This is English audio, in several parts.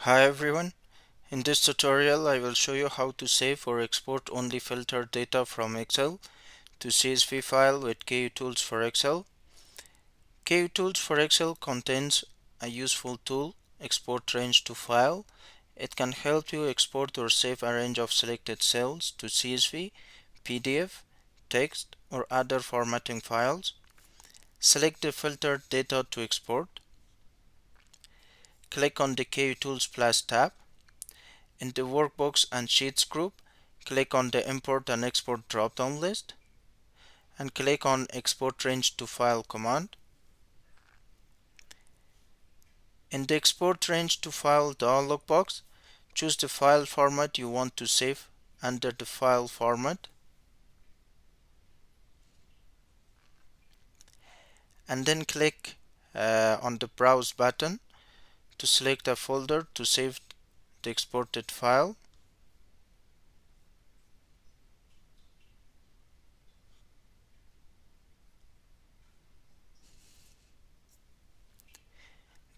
Hi everyone, in this tutorial I will show you how to save or export only filtered data from Excel to CSV file with Kutools for Excel. Kutools for Excel contains a useful tool, Export Range to File. It can help you export or save a range of selected cells to CSV, PDF, text, or other formatting files. Select the filtered data to export. Click on the Kutools Plus tab. In the Workbooks and Sheets group, click on the Import and Export drop-down list and click on Export Range to File command. In the Export Range to File dialog box, choose the file format you want to save under the file format and then click on the Browse button to select a folder to save the exported file.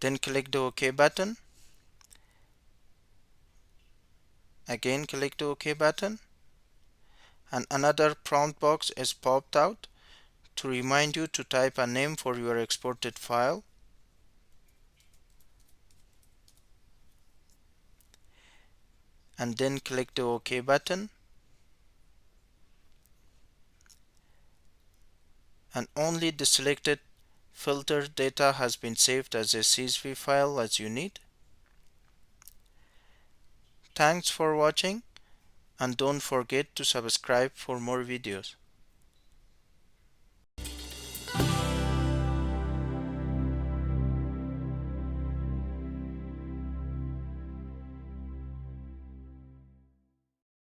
Then click the OK button. Again click the OK button and another prompt box is popped out to remind you to type a name for your exported file. And then click the OK button and only the selected filter data has been saved as a CSV file as you need. Thanks for watching and don't forget to subscribe for more videos.